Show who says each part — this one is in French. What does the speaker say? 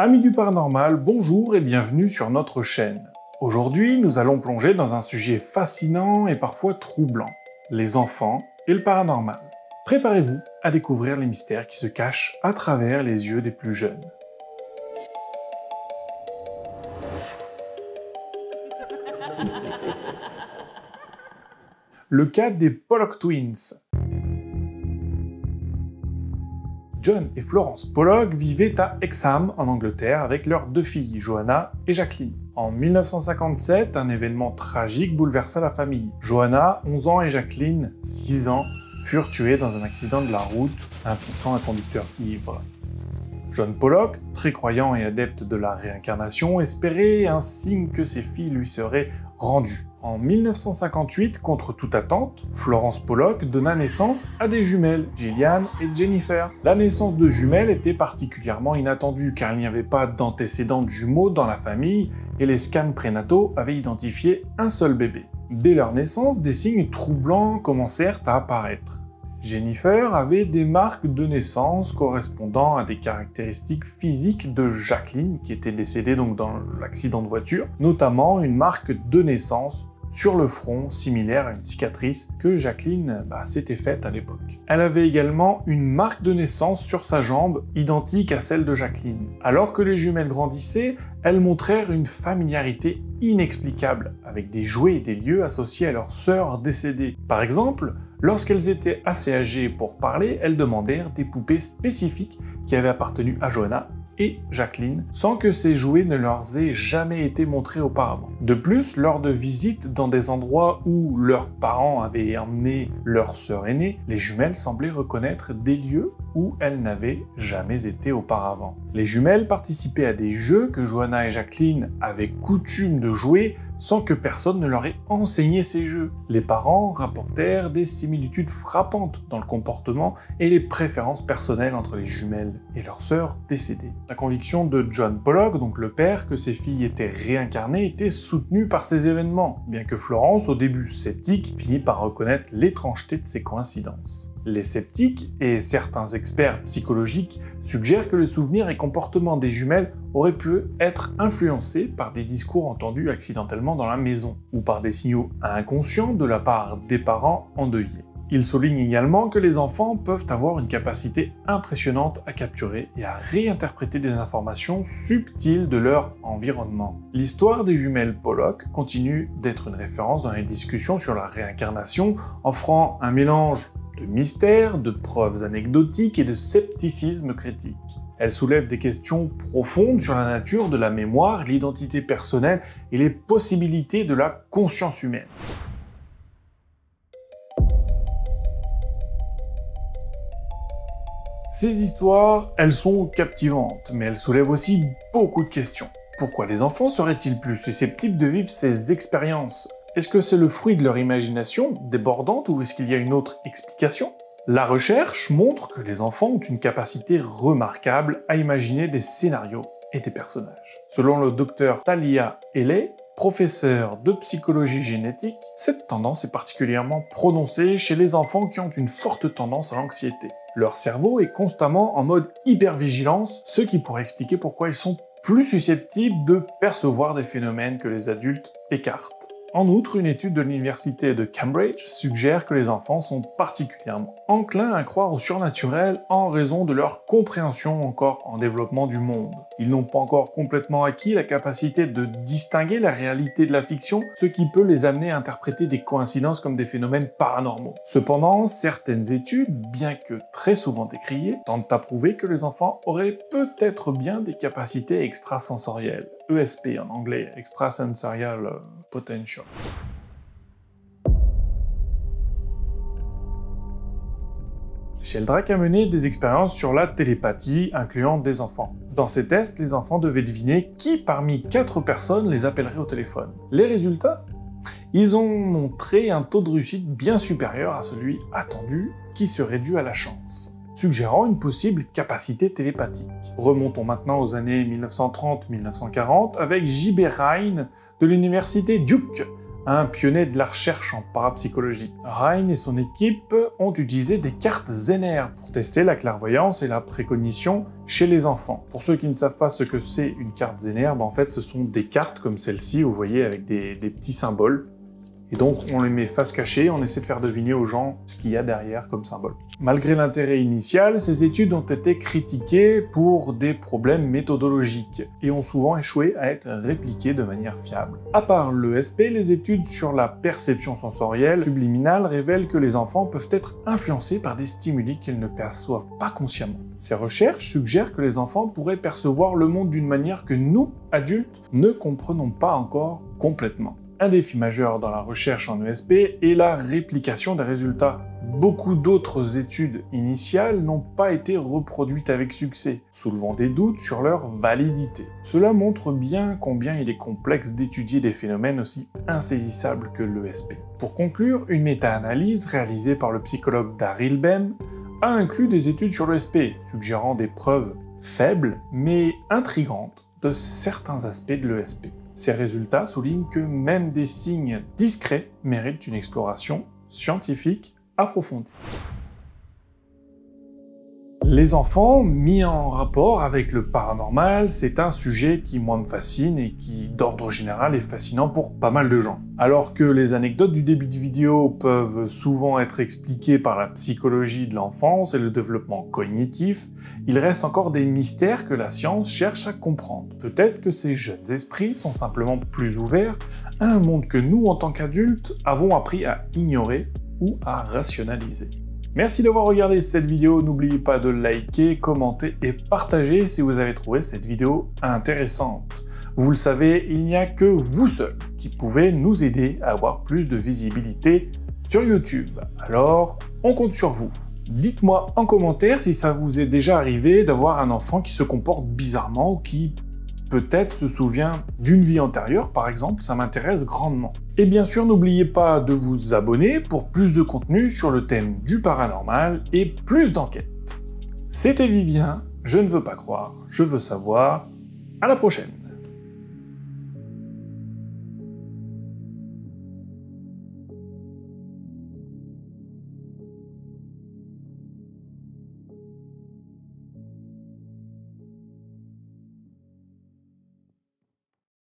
Speaker 1: Amis du paranormal, bonjour et bienvenue sur notre chaîne. Aujourd'hui, nous allons plonger dans un sujet fascinant et parfois troublant, les enfants et le paranormal. Préparez-vous à découvrir les mystères qui se cachent à travers les yeux des plus jeunes. Le cas des Pollock Twins. John et Florence Pollock vivaient à Hexham, en Angleterre, avec leurs deux filles, Joanna et Jacqueline. En 1957, un événement tragique bouleversa la famille. Joanna, 11 ans, et Jacqueline, 6 ans, furent tuées dans un accident de la route impliquant un conducteur ivre. John Pollock, très croyant et adepte de la réincarnation, espérait un signe que ses filles lui seraient rendues. En 1958, contre toute attente, Florence Pollock donna naissance à des jumelles, Gillian et Jennifer. La naissance de jumelles était particulièrement inattendue car il n'y avait pas d'antécédents de jumeaux dans la famille et les scans prénataux avaient identifié un seul bébé. Dès leur naissance, des signes troublants commencèrent à apparaître. Jennifer avait des marques de naissance correspondant à des caractéristiques physiques de Jacqueline, qui était décédée donc dans l'accident de voiture, notamment une marque de naissance sur le front similaire à une cicatrice que Jacqueline s'était faite à l'époque. Elle avait également une marque de naissance sur sa jambe identique à celle de Jacqueline. Alors que les jumelles grandissaient, elles montrèrent une familiarité inexplicable avec des jouets et des lieux associés à leur sœur décédée. Par exemple, lorsqu'elles étaient assez âgées pour parler, elles demandèrent des poupées spécifiques qui avaient appartenu à Joanna et Jacqueline, sans que ces jouets ne leur aient jamais été montrés auparavant. De plus, lors de visites dans des endroits où leurs parents avaient emmené leur sœur aînée, les jumelles semblaient reconnaître des lieux où elles n'avaient jamais été auparavant. Les jumelles participaient à des jeux que Joanna et Jacqueline avaient coutume de jouer sans que personne ne leur ait enseigné ces jeux. Les parents rapportèrent des similitudes frappantes dans le comportement et les préférences personnelles entre les jumelles et leurs sœurs décédées. La conviction de John Pollock, donc le père, que ses filles étaient réincarnées, était soutenue par ces événements, bien que Florence, au début sceptique, finit par reconnaître l'étrangeté de ces coïncidences. Les sceptiques et certains experts psychologiques suggèrent que le souvenir et comportement des jumelles auraient pu être influencés par des discours entendus accidentellement dans la maison, ou par des signaux inconscients de la part des parents endeuillés. Il souligne également que les enfants peuvent avoir une capacité impressionnante à capturer et à réinterpréter des informations subtiles de leur environnement. L'histoire des jumelles Pollock continue d'être une référence dans les discussions sur la réincarnation, offrant un mélange de mystère, de preuves anecdotiques et de scepticisme critique. Elle soulève des questions profondes sur la nature de la mémoire, l'identité personnelle et les possibilités de la conscience humaine. Ces histoires, elles sont captivantes, mais elles soulèvent aussi beaucoup de questions. Pourquoi les enfants seraient-ils plus susceptibles de vivre ces expériences ? Est-ce que c'est le fruit de leur imagination débordante ou est-ce qu'il y a une autre explication ? La recherche montre que les enfants ont une capacité remarquable à imaginer des scénarios et des personnages. Selon le docteur Talia Haley, professeur de psychologie génétique, cette tendance est particulièrement prononcée chez les enfants qui ont une forte tendance à l'anxiété. Leur cerveau est constamment en mode hypervigilance, ce qui pourrait expliquer pourquoi ils sont plus susceptibles de percevoir des phénomènes que les adultes écartent. En outre, une étude de l'université de Cambridge suggère que les enfants sont particulièrement enclins à croire au surnaturel en raison de leur compréhension encore en développement du monde. Ils n'ont pas encore complètement acquis la capacité de distinguer la réalité de la fiction, ce qui peut les amener à interpréter des coïncidences comme des phénomènes paranormaux. Cependant, certaines études, bien que très souvent décriées, tentent à prouver que les enfants auraient peut-être bien des capacités extrasensorielles. ESP en anglais, Extrasensorial Potential. Sheldrake a mené des expériences sur la télépathie, incluant des enfants. Dans ces tests, les enfants devaient deviner qui parmi 4 personnes les appellerait au téléphone. Les résultats ? Ils ont montré un taux de réussite bien supérieur à celui attendu, qui serait dû à la chance, suggérant une possible capacité télépathique. Remontons maintenant aux années 1930-1940 avec J.B. Rhine de l'université Duke, un pionnier de la recherche en parapsychologie. Rhine et son équipe ont utilisé des cartes Zener pour tester la clairvoyance et la précognition chez les enfants. Pour ceux qui ne savent pas ce que c'est une carte Zener, en fait ce sont des cartes comme celle-ci, vous voyez, avec des petits symboles. Et donc on les met face cachée, on essaie de faire deviner aux gens ce qu'il y a derrière comme symbole. Malgré l'intérêt initial, ces études ont été critiquées pour des problèmes méthodologiques et ont souvent échoué à être répliquées de manière fiable. À part l'ESP, les études sur la perception sensorielle subliminale révèlent que les enfants peuvent être influencés par des stimuli qu'ils ne perçoivent pas consciemment. Ces recherches suggèrent que les enfants pourraient percevoir le monde d'une manière que nous, adultes, ne comprenons pas encore complètement. Un défi majeur dans la recherche en ESP est la réplication des résultats. Beaucoup d'autres études initiales n'ont pas été reproduites avec succès, soulevant des doutes sur leur validité. Cela montre bien combien il est complexe d'étudier des phénomènes aussi insaisissables que l'ESP. Pour conclure, une méta-analyse réalisée par le psychologue Daryl Bem a inclus des études sur l'ESP, suggérant des preuves faibles mais intrigantes de certains aspects de l'ESP. Ces résultats soulignent que même des signes discrets méritent une exploration scientifique approfondie. Les enfants mis en rapport avec le paranormal, c'est un sujet qui moi me fascine et qui, d'ordre général, est fascinant pour pas mal de gens. Alors que les anecdotes du début de vidéo peuvent souvent être expliquées par la psychologie de l'enfance et le développement cognitif, il reste encore des mystères que la science cherche à comprendre. Peut-être que ces jeunes esprits sont simplement plus ouverts à un monde que nous, en tant qu'adultes, avons appris à ignorer ou à rationaliser. Merci d'avoir regardé cette vidéo, n'oubliez pas de liker, commenter et partager si vous avez trouvé cette vidéo intéressante. Vous le savez, il n'y a que vous seul qui pouvez nous aider à avoir plus de visibilité sur YouTube. Alors, on compte sur vous. Dites-moi en commentaire si ça vous est déjà arrivé d'avoir un enfant qui se comporte bizarrement ou qui peut-être se souvient d'une vie antérieure, par exemple, ça m'intéresse grandement. Et bien sûr, n'oubliez pas de vous abonner pour plus de contenu sur le thème du paranormal et plus d'enquêtes. C'était Vivien, je ne veux pas croire, je veux savoir. À la prochaine!